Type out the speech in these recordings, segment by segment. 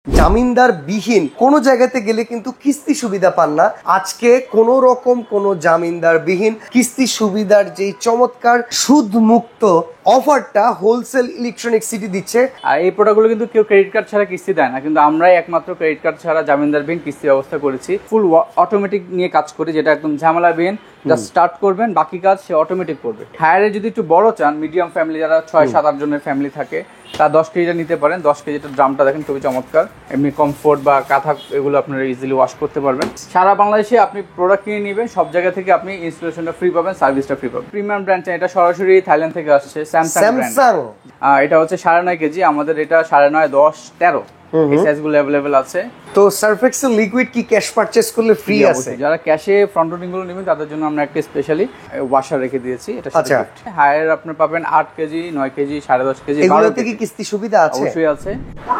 জামিনদার বিহীন কোনো জায়গাতে গেলে কিন্তু কিস্তি সুবিধা পান না। আজকে কোনো রকম কোনো জামিনদার বিহীন কিস্তি সুবিধার যে চমৎকার সুদ মুক্ত অফারটা হোলসেল ইলেকট্রনিক সিটি দিচ্ছে। আর এই প্রোডাক্টগুলো কিন্তু কেউ ক্রেডিট কার্ড ছাড়া কিস্তি দেয় না, কিন্তু আমরাই একমাত্র ক্রেডিট কার্ড ছাড়া জামিনদার বিহীন কিস্তি ব্যবস্থা করেছি। ফুল অটোমেটিক নিয়ে কাজ করি, যেটা একদম ঝামেলা বিহীন। জাস্ট স্টার্ট করবেন, বাকি কাজ সে অটোমেটিক করবে। হায়ারে যদি একটু বড় চান, মিডিয়াম ফ্যামিলি যারা 6-7-8 জনের ফ্যামিলি থাকে, তা 10 কেজিটা নিতে পারেন। 10 কেজিটা ড্রামটা দেখেন খুবই চমৎকার। এমনি কমফোর্ট বা কাঁথা এগুলো আপনারা ইজিলি ওয়াশ করতে পারবেন। সারা বাংলাদেশে আপনি প্রোডাক্ট কিনে নেবেন, সব জায়গা থেকে আপনি ইনস্টলেশনটা ফ্রি পাবেন, সার্ভিসটা ফ্রি পাবেন। প্রিমিয়াম ব্র্যান্ড, এটা সরাসরি থাইল্যান্ড থেকে আসছে, স্যামসাং। এটা হচ্ছে 9.5 কেজি, আমাদের এটা 9.5, 10, 13 এই সাইজগুলো अवेलेबल আছে। তো সার্ফ এক্সেল লিকুইড কি ক্যাশ পারচেজ করলে ফ্রি আছে? যারা ক্যাশে ফ্রন্ট লোডিং গুলো নেবেন তাদের জন্য আমরা একটা স্পেশালি ওয়াশার রেখে দিয়েছি। এটা সাথে হায়ার আপনি পাবেন 8 কেজি, 9 কেজি, 10.5 কেজি। এগুলোতে কি কিস্তি সুবিধা আছে? অবশ্যই আছে।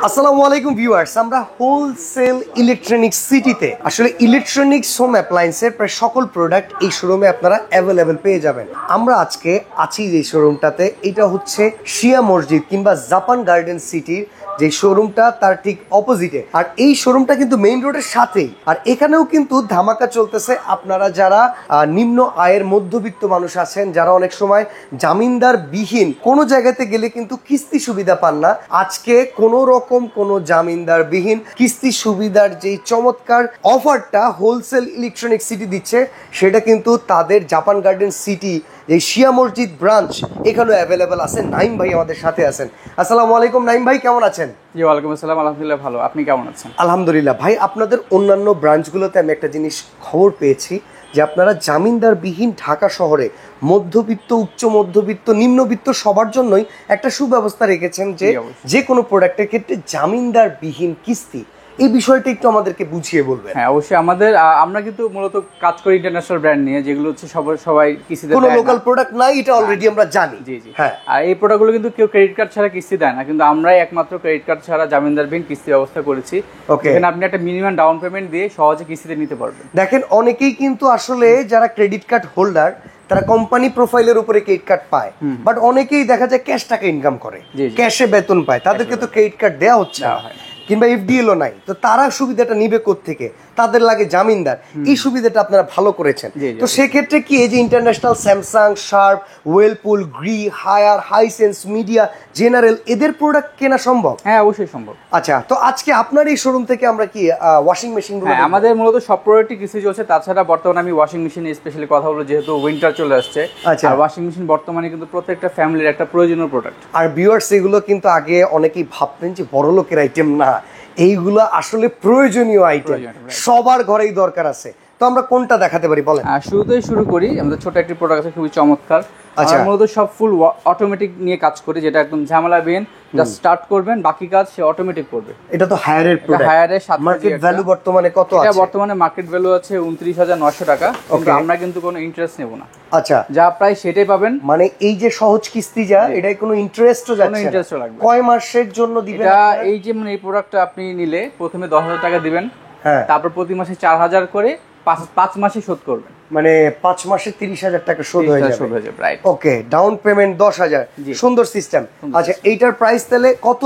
আসসালামু আলাইকুম ভিউয়ার্স, আমরা হোলসেল ইলেকট্রনিক সিটিতে আসলে ইলেকট্রনিক্স হোম অ্যাপ্লায়েন্সের প্রায় সকল প্রোডাক্ট এই শোরুমে আপনারা অ্যাভেলেবেল পেয়ে যাবেন। আমরা আজকে আছি এই শোরুমটাতে, এটা হচ্ছে শিয়া মসজিদ কিংবা জাপান গার্ডেন সিটির যে শোরুমটা তার ঠিক অপোজিটে। আর এই শোরুমটা কিন্তু মেইন রোডের সাথেই। আর এখানেও কিন্তু ধামাকা চলতেছে। আপনারা যারা নিম্ন আয়ের মধ্যবিত্ত মানুষ আছেন, যারা অনেক সময় জামিনদার বিহীন কোনো জায়গাতে গেলে কিন্তু কিস্তি সুবিধা পান না, আজকে কোনো রকম কোনো জামিনদার বিহীন কিস্তি সুবিধার যে চমৎকার অফারটা হোলসেল ইলেকট্রনিক সিটি দিচ্ছে, সেটা কিন্তু তাদের জাপান গার্ডেন সিটি যে শিয়া মসজিদ ব্রাঞ্চ এখানেও অ্যাভেলেবেল আছে। নাইম ভাই আমাদের সাথে আছেন। আসসালামু আলাইকুম নাইম ভাই, কেমন আছেন? জি ওয়ালাইকুম আসসালাম, আলহামদুলিল্লাহ ভালো। আপনি কেমন আছেন? আলহামদুলিল্লাহ ভাই। আপনাদের অন্যান্য ব্রাঞ্চগুলোতে আমি একটা জিনিস খবর পেয়েছি যে আপনারা জামিনদার বিহীন ঢাকা শহরে মধ্যবিত্ত, উচ্চ মধ্যবিত্ত, নিম্নবিত্ত সবার জন্যই একটা সুব্যবস্থা রেখেছেন যে কোনো প্রোডাক্টের ক্ষেত্রে জামিনদার বিহীন কিস্তি। এই বিষয়টা একটু আমাদেরকে বুঝিয়ে বলবেন। হ্যাঁ অবশ্যই। আমরা কিন্তু মূলত কাজ করি ইন্টারন্যাশনাল ব্র্যান্ড নিয়ে, যেগুলো হচ্ছে সবাই কিস্তিতে কোনো লোকাল প্রোডাক্ট নাই, এটা অলরেডি আমরা জানি। জি জি হ্যাঁ। আর এই প্রোডাক্টগুলো কিন্তু কেউ ক্রেডিট কার্ড ছাড়া কিস্তি দেয় না, কিন্তু আমরাই একমাত্র ক্রেডিট কার্ড ছাড়া জামিনদার বিহীন কিস্তি ব্যবস্থা করেছি। এখানে আপনি একটা মিনিমাম ডাউন পেমেন্ট দিয়ে সহজে কিস্তিতে নিতে পারবেন। দেখেন অনেকেই কিন্তু আসলে যারা ক্রেডিট কার্ড হোল্ডার তারা কোম্পানি প্রোফাইলের উপরে ক্রেডিট কার্ড পায়, বাট অনেকেই দেখা যায় ক্যাশ টাকা ইনকাম করে, ক্যাশে বেতন পায়, তাদেরকে তো ক্রেডিট কার্ড দেওয়া হচ্ছে না কিংবা এফডিএলও নাই। তো তারা সুবিধাটা নিবে কোত্থেকে? তাদের লাগে জামিনদার। এই সুবিধাটা আপনারা ভালো করেছেন। তো সেক্ষেত্রে কি এই যে international Samsung, Sharp, Whirlpool, Gree, Haier, Hisense, Midea, General এদের প্রোডাক্ট কেনা সম্ভব? হ্যাঁ অবশ্যই সম্ভব। আচ্ছা, তো আজকে আপনার এই শোরুম থেকে আমরা কি ওয়াশিং মেশিন? হ্যাঁ, আমাদের মূলত সব প্রোডাক্টই কিস্তি চলছে। তাছাড়া বর্তমানে আমি ওয়াশিং মেশিন স্পেশালি কথা বলবো, যেহেতু উইন্টার চলে আসছে। আর ওয়াশিং মেশিন বর্তমানে কিন্তু প্রত্যেকটা ফ্যামিলির একটা প্রয়োজনীয় প্রোডাক্ট। আর ভিউয়ার্স, এগুলো কিন্তু আগে অনেকেই ভাবতেন যে বড় লোকের আইটেম না, এইগুলো আসলে প্রয়োজনীয় আইটেম, সবার ঘরেই দরকার আছে। তো আমরা কোনটা দেখাতে পারি বলেন? শুরুতেই শুরু করি। আমাদের ছোট একটি প্রোডাক্ট আছে, খুবই চমৎকার। আমরা মূলত সব ফুল অটোমেটিক নিয়ে কাজ করি, যেটা একদম ঝামেলা বিহীন। জাস্ট স্টার্ট করবেন, বাকি কাজ সে অটোমেটিক করবে। এটা তো হায়ারের প্রোডাক্ট। হায়ারের মার্কেট ভ্যালু বর্তমানে কত আছে? এটা বর্তমানে মার্কেট ভ্যালু আছে 29,900 টাকা। কিন্তু আমরা কিন্তু কোনো ইন্টারেস্ট নেব না। আচ্ছা, যা প্রায় সেটাই পাবেন। মানে এই যে সহজ কিস্তি যা, এটাই কোনো ইন্টারেস্টও যাচ্ছে না? কোনো ইন্টারেস্টও লাগবে। কয় মাসের জন্য দিবেন? এটা এই যে এই প্রোডাক্টটা আপনি নিলে প্রথমে 10,000 টাকা দিবেন, তারপর প্রতি মাসে 4,000 করে 5 মাসে শোধ করবেন। মানে 5 মাসে 30,000 টাকা শোধ হয়ে যাবে। ওকে, ডাউন পেমেন্ট 10,000। সুন্দর সিস্টেম। আচ্ছা, এইটার প্রাইস তাহলে কত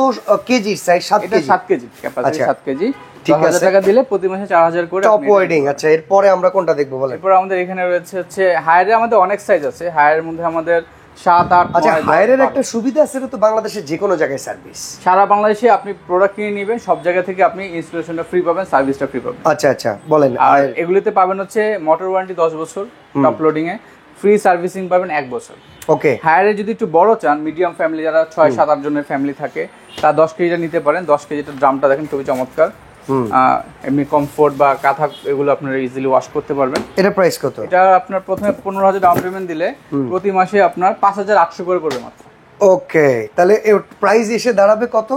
KG size? 7 KG. 7 KG capacity, 7 KG. 10,000 টাকা দিলে প্রতি মাসে 4,000 করে টপ ওয়েডিং। আচ্ছা, এরপরে আমরা কোনটা দেখবো বলেন? এরপর আমাদের এখানে রয়েছে হচ্ছে হায়ারে, আমাদের অনেক সাইজ আছে। হায়ারের মধ্যে আমাদের 7, 8। আচ্ছা, হায়ারের একটা সুবিধা আছে, তো বাংলাদেশের যে কোনো জায়গায় সার্ভিস। সারা বাংলাদেশে আপনি প্রোডাক্ট কিনে নেবেন, সব জায়গা থেকে আপনি ইনস্টলেশনটা ফ্রি পাবেন, সার্ভিসটা ফ্রি পাবেন। আচ্ছা আচ্ছা, বলেন। আর এগুলিতে পাবেন হচ্ছে মোটর ওয়ারেন্টি 10 বছর, টপ লোডিং এ ফ্রি সার্ভিসিং পাবেন 1 বছর। ওকে। হায়ারে যদি একটু বড় চান, মিডিয়াম ফ্যামিলি যারা 6-7-8 জনের ফ্যামিলি থাকে, তা 10 কেজিটা নিতে পারেন। 10 কেজিটা ড্রামটা দেখেন খুবই চমৎকার। এমনি কমফোর্ট বা কাঁথা এগুলো আপনারা ইজিলি ওয়াশ করতে পারবেন। এটা প্রাইস কত? এটা আপনার প্রথমে 15,000 ডাউন পেমেন্ট দিলে প্রতি মাসে আপনার 5,800 করে পড়বে মাত্র। ওকে, তাহলে এর প্রাইস এসে দাঁড়াবে কত?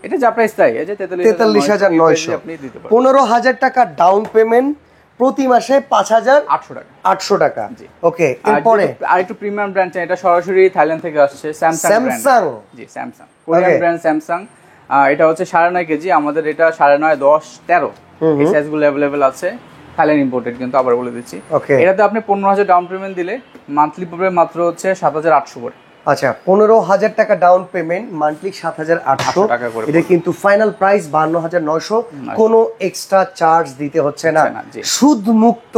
এটা যা প্রাইস তাই, এই যে 43,900 আপনি দিতে পারবেন। 15,000 টাকা ডাউন পেমেন্ট, প্রতি মাসে 5,800 টাকা। 800 টাকা। ওকে, এরপরে আরেকটু প্রিমিয়াম ব্র্যান্ড, এটা সরাসরি থাইল্যান্ড থেকে আসছে, স্যামসাং। জি স্যামসাং, কোরিয়ান ব্র্যান্ড স্যামসাং। এটা হচ্ছে 9.5 কেজি, আমাদের এটা 9.5, 10, 13 এই সাইজগুলো अवेलेबल আছে। থাইল্যান্ড ইম্পোর্টেড, কিন্তু আবার বলে দিচ্ছি। এটাতে আপনি 15,000 ডাউন পেমেন্ট দিলে মান্থলি পড়বে মাত্র হচ্ছে 7,800 করে। আচ্ছা 15,000 টাকা ডাউন পেমেন্ট, মান্থলি 7,800 টাকা করে এটা কিন্তু ফাইনাল প্রাইস 52,900। কোনো এক্সট্রা চার্জ দিতে হচ্ছে না, জি। সুদ মুক্ত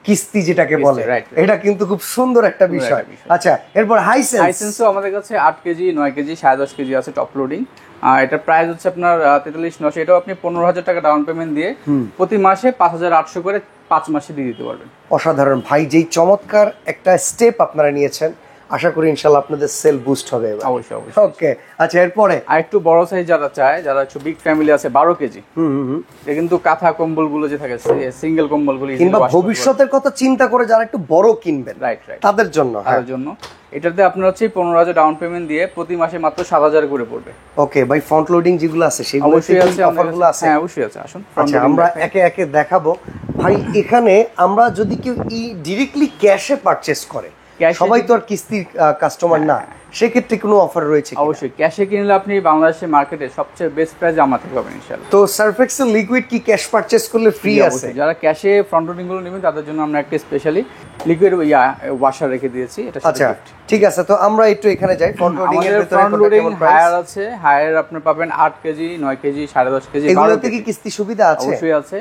কিস্তি যেটাকে বলে, right. এটা কিন্তু খুব সুন্দর একটা বিষয়। আচ্ছা এরপর হাইসেন্স। হাইসেন্সও আমাদের কাছে 8 কেজি 9 কেজি 10.5 কেজি আছে টপ লোডিং। এটা প্রাইস হচ্ছে আপনার 43,900। এটাও আপনি 15,000 টাকা ডাউন পেমেন্ট দিয়ে প্রতি মাসে 5,800 করে 5 মাসে দিয়ে দিতে পারবেন। অসাধারণ ভাই, যেই চমৎকার একটা স্টেপ আপনারা নিয়েছেন, আশা করি ইনশাআল্লাহ আপনাদের সেল বুস্ট হবে এবার। অবশ্যই অবশ্যই। ওকে আচ্ছা এরপরে আর একটু বড় সাইজ যারা চায়, যারা একটু বিগ ফ্যামিলি আছে 12 কেজি, এটা কিন্তু কাঁথা কম্বলগুলো যে থাকে সিঙ্গেল কম্বলগুলো কিংবা ভবিষ্যতের কথা চিন্তা করে যারা একটু বড় কিনবেন, রাইট রাইট, তাদের জন্য তাদের জন্য এটাতে আপনার হচ্ছে 15,000 ডাউন পেমেন্ট দিয়ে প্রতি মাসে মাত্র 7,000 করে পড়বে। ওকে ভাই, ফ্রন্ট লোডিং যেগুলো আছে সেগুলো অবশ্যই আছে, অফারগুলো আছে। হ্যাঁ অবশ্যই আছে, আসুন আচ্ছা আমরা একে একে দেখাবো ভাই। এখানে আমরা যদি কেউ ডাইরেক্টলি ক্যাশে পারচেজ করে, সবাই তো আর কিস্তির কাস্টমার না, সেক্ষেত্রে কোনো অফার রয়েছে? অবশ্যই, ক্যাশে কিনলে আপনি বাংলাদেশের মার্কেটে সবচেয়ে বেস্ট প্রাইস আমার থেকে পাবেন ইনশাআল্লাহ। তো সারফেক্সেল লিকুইড কি ক্যাশ পারচেজ করলে ফ্রি আছে? যারা ক্যাশে ফ্রন্ট লোডিং গুলো নেবেন তাদের জন্য আমরা একটা স্পেশালি লিকুইড ওয়াশার রেখে দিয়েছি, এটা আচ্ছা ঠিক আছে। তো আমরা একটু এখানে যাই, ফ্রন্ট লোডিং এর ভিতরে ফ্রন্ট লোডিং হায়ার আছে, হায়ার আপনি পাবেন 8 কেজি 9 কেজি 10.5 কেজি। এগুলোতে কি কিস্তি সুবিধা আছে? অবশ্যই আছে।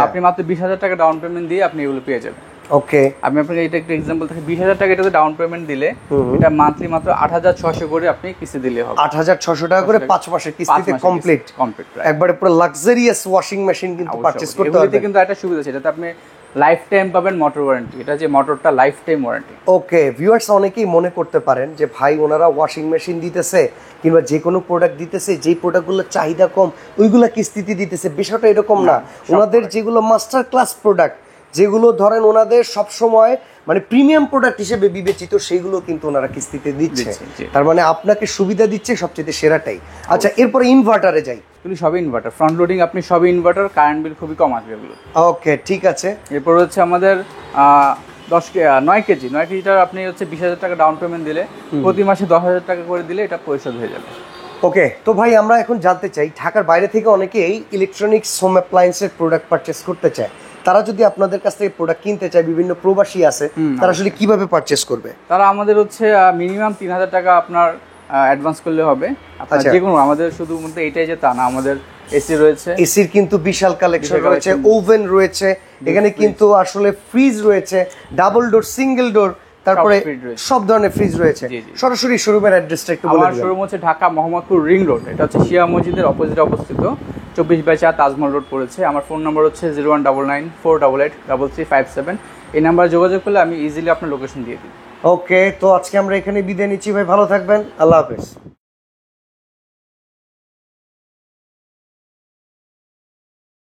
আপনি মাত্র 20,000 টাকা ডাউন পেমেন্ট দিয়ে আপনি এগুলো পেয়ে যাবেন। ওকে, আমি আপনাকে এটা একটা एग्जांपल থেকে 20,000 টাকা এটাতে ডাউন পেমেন্ট দিলে এটা মান্থলি মাত্র 8,600 করে আপনি কিস্তি দিলে হবে। 8,600 টাকা করে 5 মাসের কিস্তিতে কমপ্লিট। একবারে পুরো লাক্সারিয়াস ওয়াশিং মেশিন কিন্তু পারচেজ করতে পারবেন। এগুলোতে কিন্তু একটা সুবিধা আছে, এটাতে আপনি লাইফ টাইম পাবেন মোটর ওয়ারেন্টি, এটা যে মোটরটা life time warranty. Okay viewers, অনেকেই মনে করতে পারেন যে ভাই ওনারা ওয়াশিং মেশিন দিতেছে কিংবা যে কোনো প্রোডাক্ট দিতেছে, যেই প্রোডাক্টগুলোর চাহিদা কম ওইগুলা কিস্তিতে দিতেছে। বিষয়টা এরকম না, ওনাদের যেগুলো মাস্টার ক্লাস প্রোডাক্ট, যেগুলো ধরেন ওনাদের সব সময় মানে প্রিমিয়াম প্রোডাক্ট হিসেবে বিবেচিত, সেইগুলো কিন্তু ওনারা কিস্তিতে দিচ্ছে। তার মানে আপনাকে সুবিধা দিচ্ছে সবচেয়ে সেরাটাই। আচ্ছা এরপর ইনভার্টারে যাই। এগুলো সবই ইনভার্টার, ফ্রন্ট লোডিং আপনি সবই ইনভার্টার, কারেন্ট বিল খুবই কম আসবে এগুলো। ওকে ঠিক আছে। এরপর হচ্ছে আমাদের 9 কেজিটা আপনি হচ্ছে 20,000 টাকা ডাউন পেমেন্ট দিলে প্রতি মাসে 10,000 টাকা করে দিলে এটা পরিশোধ হয়ে যাবে। ওকে, তো ভাই আমরা এখন জানতে চাই, ঢাকার বাইরে থেকে অনেকেই ইলেকট্রনিক্স হোম অ্যাপ্লায়েন্সের প্রোডাক্ট পারচেস করতে চায়, তারা যদি আপনাদের কাছ থেকে প্রোডাক্ট কিনতে চায়, বিভিন্ন প্রবাসী আছে, তারা আসলে কিভাবে পারচেস করবে? তারা আমাদের হচ্ছে মিনিমাম 3,000 টাকা আপনার অ্যাডভান্স করলে হবে। আপনার যে কোনো, আমাদের শুধুমাত্র এটাই যে তা না, আমাদের এসি রয়েছে, এসির কিন্তু বিশাল কালেকশন রয়েছে, ওভেন রয়েছে, এখানে কিন্তু আসলে ফ্রিজ রয়েছে, ডাবল ডোর, সিঙ্গেল ডোর, তারপরে সব ধরনের ফ্রিজ রয়েছে। সরাসরি শোরুমের অ্যাড্রেসটা একটু বলে দিন। আমার শোরুম হচ্ছে ঢাকা মোহাম্মদপুর রিং রোড, এটা হচ্ছে শিয়া মসজিদের অপোজিটে অবস্থিত, 24/4 তাজমহল রোড পড়েছে। আমার ফোন নাম্বার হচ্ছে 0199488357। এই নাম্বারে যোগাযোগ করলে আমি ইজিলি আপনার লোকেশন দিয়ে দিই। ওকে, তো আজকে আমরা এখানে বিদায় নিচ্ছি ভাই, ভালো থাকবেন, আল্লাহ হাফেজ।